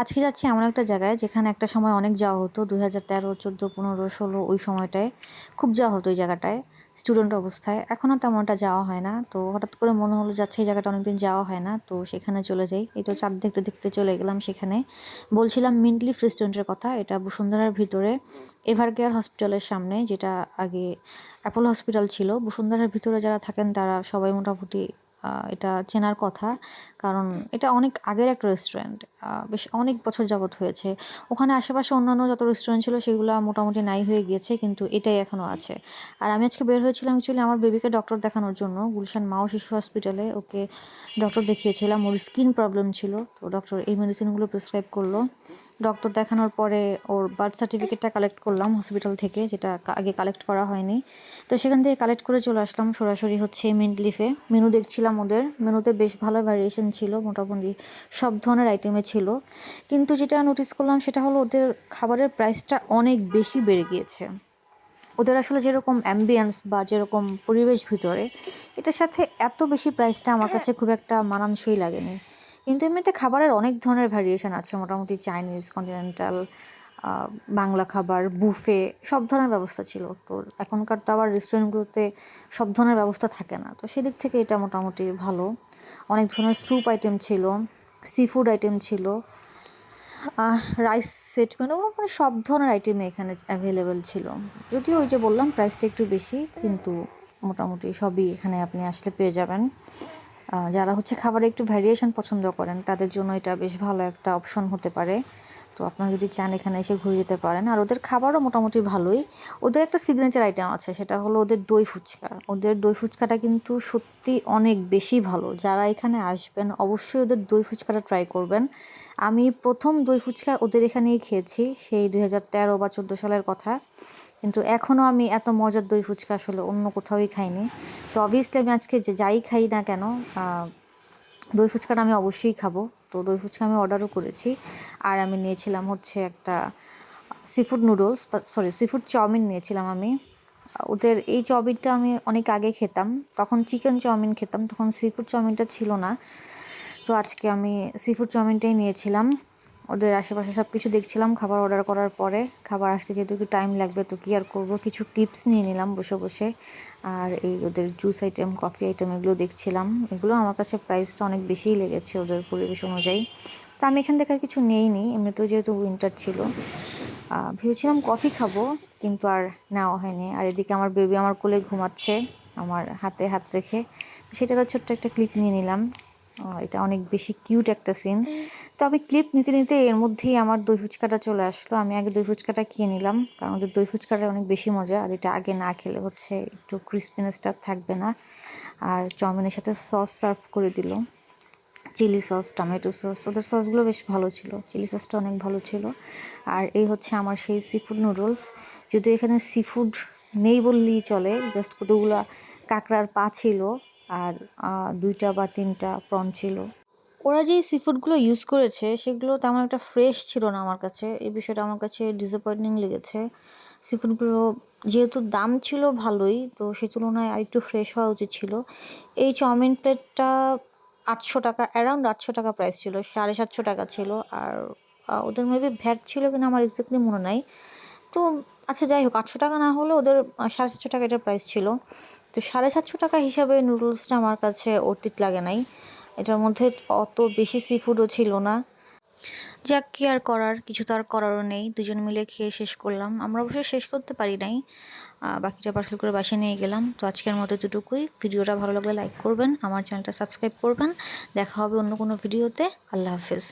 আজকে যাচ্ছি এমন একটা জায়গায় যেখানে একটা সময় অনেক যাওয়া হতো 2013, 14, 15, 16 ওই সময়টায় খুব যাওয়া হতো ওই জায়গাটায় স্টুডেন্ট অবস্থায়। এখনও তেমন একটা যাওয়া হয় না, তো হঠাৎ করে মনে হলো যাচ্ছে এই জায়গাটা অনেকদিন যাওয়া হয় না, তো সেখানে চলে যাই। এই তো চাঁদ দেখতে দেখতে চলে গেলাম সেখানে। বলছিলাম মিন্ট লিফ রেস্টুরেন্টের কথা, এটা বসুন্ধরার ভিতরে এভার কেয়ার হসপিটালের সামনে, যেটা আগে অ্যাপোলো হসপিটাল ছিল। বসুন্ধরার ভিতরে যারা থাকেন তারা সবাই মোটামুটি এটা চেনার কথা, কারণ এটা অনেক আগের একটা রেস্টুরেন্ট, বেশ অনেক বছর যাবত হয়েছে। ওখানে আশেপাশে অন্যান্য যত রেস্টুরেন্ট ছিল সেগুলো মোটামুটি নাই হয়ে গিয়েছে, কিন্তু এটাই এখনও আছে। আর আমি আজকে বের হয়েছিলাম অ্যাকচুয়ালি আমার বেবিকে ডক্টর দেখানোর জন্য, গুলশান মা ও শিশু হসপিটালে ওকে ডক্টর দেখিয়েছিলাম। ওর স্কিন প্রবলেম ছিল, তো ডক্টর এই মেডিসিনগুলো প্রেসক্রাইব করলো। ডক্টর দেখানোর পরে ওর বার্থ সার্টিফিকেটটা কালেক্ট করলাম হসপিটাল থেকে, যেটা আগে কালেক্ট করা হয়নি। তো সেখান থেকে কালেক্ট করে চলে আসলাম সরাসরি হচ্ছে মিন্ট লিফে। মেনু দেখছিলাম, ওদের মেনুতে বেশ ভালো ভ্যারিয়েশন ছিল, মোটামুটি সব ধরনের আইটেমে ছিল। কিন্তু যেটা নোটিস করলাম সেটা হলো ওদের খাবারের প্রাইসটা অনেক বেশি বেড়ে গিয়েছে। ওদের আসলে যেরকম অ্যাম্বিয়েন্স বা যেরকম পরিবেশ ভিতরে, এটার সাথে এত বেশি প্রাইসটা আমার কাছে খুব একটা মানানসই লাগেনি। কিন্তু এমনিতে খাবারের অনেক ধরনের ভ্যারিয়েশন আছে, মোটামুটি চাইনিজ, কন্টিনেন্টাল, বাংলা খাবার, বুফে, সব ধরনের ব্যবস্থা ছিল। তো এখনকার তো আবার রেস্টুরেন্টগুলোতে সব ধরনের ব্যবস্থা থাকে না, তো সেদিক থেকে এটা মোটামুটি ভালো। অনেক ধরনের স্যুপ আইটেম ছিল, সি ফুড আইটেম ছিল, রাইস সেট, মানে সব ধরনের আইটেমে এখানে অ্যাভেলেবেল ছিল। যদিও ওই যে বললাম প্রাইসটা একটু বেশি, কিন্তু মোটামুটি সবই এখানে আপনি আসলে পেয়ে যাবেন। যারা হচ্ছে খাবারে একটু ভ্যারিয়েশন পছন্দ করেন তাদের জন্য এটা বেশ ভালো একটা অপশন হতে পারে। তো আপনারা যদি চান এখানে এসে ঘুরে যেতে পারেন। আর ওদের খাবারও মোটামুটি ভালোই। ওদের একটা সিগনেচার আইটেম আছে, সেটা হলো ওদের দই ফুচকা। ওদের দই ফুচকাটা কিন্তু সত্যি অনেক বেশি ভালো। যারা এখানে আসবেন অবশ্যই ওদের দই ফুচকাটা ট্রাই করবেন। আমি প্রথম দই ফুচকা ওদের এখানেই খেয়েছি, সেই 2013 বা 14 সালের কথা। কিন্তু এখনও আমি এত মজার দই ফুচকা আসলে অন্য কোথাওই খাইনি। তো অবভিয়াসলি আমি আজকে যে যাই খাই না কেন, দই ফুচকাটা আমি অবশ্যই খাবো। তো দই ফুচকা আমি অর্ডারও করেছি। আর আমি নিয়েছিলাম হচ্ছে একটা seafood noodles, sorry seafood chow mein নিয়েছিলাম আমি। ওদের এই চাউমিনটা আমি অনেক আগে খেতাম, তখন চিকেন চাউমিন খেতাম, তখন সিফুড চাউমিনটা ছিল না। তো আজকে আমি সিফুড চাউমিনটাই নিয়েছিলাম। ওদের আশেপাশে সব কিছু দেখছিলাম খাবার অর্ডার করার পরে। খাবার আসতে যেহেতু একটু টাইম লাগবে, তো কী আর করবো, কিছু টিপস নিয়ে নিলাম বসে বসে। আর এই ওদের জুস আইটেম, কফি আইটেম এগুলো দেখছিলাম। এগুলো আমার কাছে প্রাইসটা অনেক বেশিই লেগেছে ওদের পরিবেশ অনুযায়ী। তা আমি এখান থেকে আর কিছু নেইনি, এমনিতেও যেহেতু উইন্টার ছিল। ভেবেছিলাম কফি খাবো, কিন্তু আর নেওয়া হয়নি। আর এদিকে আমার বেবি আমার কোলে ঘুমাচ্ছে, আমার হাতে হাত রেখে। সেটারও ছোট্ট একটা ক্লিপ নিয়ে নিলাম। এটা অনেক বেশি কিউট একটা সিন। তো আমি ক্লিপ নিতে নিতে এর মধ্যেই আমার দই ফুচকাটা চলে আসলো। আমি আগে দই ফুচকাটা খেয়ে নিলাম, কারণ ওদের দই ফুচকাটা অনেক বেশি মজা। আর এটা আগে না খেলে হচ্ছে একটু ক্রিস্পিনেসটা থাকবে না। আর চাউমিনের সাথে সস সার্ভ করে দিল, চিলি সস, টমেটো সস। ওদের সসগুলো বেশ ভালো ছিল, চিলি সসটা অনেক ভালো ছিল। আর এই হচ্ছে আমার সেই সিফুড নুডলস। যদিও এখানে সিফুড নেই বললেই চলে, জাস্ট কতগুলো কাঁকড়ার পা ছিল, আর 2টা বা 3টা প্রন ছিল। ওরা যেই সিফুডগুলো ইউজ করেছে সেগুলো তেমন একটা ফ্রেশ ছিল না আমার কাছে। এই বিষয়টা আমার কাছে ডিসঅ্যাপয়েন্টিং লেগেছে। সিফুডগুলো যেহেতু দাম ছিল ভালোই, তো সেই তুলনায় আরেকটু ফ্রেশ হওয়া উচিত ছিল। এই চাউমিন প্লেটটা 800 টাকা, অ্যারাউন্ড 800 টাকা প্রাইস ছিল, 750 টাকা ছিল। আর ওদের মেবি ভ্যাট ছিল কিনা আমার এক্স্যাক্টলি মনে নাই। তো আচ্ছা যাই হোক, 800 টাকা না হলে ওদের 750 টাকা এটার প্রাইস ছিল। তো 750 টাকা হিসাবে নুডলসটা আমার কাছে অর্থিত লাগে নাই। এটার মধ্যে অত বেশি সি ফুডও ছিল না। যাক, কি আর করার, কিছু তো আর করারও নেই। দুজন মিলে খেয়ে শেষ করলাম। আমরা অবশ্যই শেষ করতে পারি নাই, বাকিটা পার্সেল করে বাসায় নিয়ে গেলাম। তো আজকের মতো এতটুকুই। ভিডিওটা ভালো লাগলে লাইক করবেন, আমার চ্যানেলটা সাবস্ক্রাইব করবেন। দেখা হবে অন্য কোনো ভিডিওতে। আল্লাহ হাফেজ।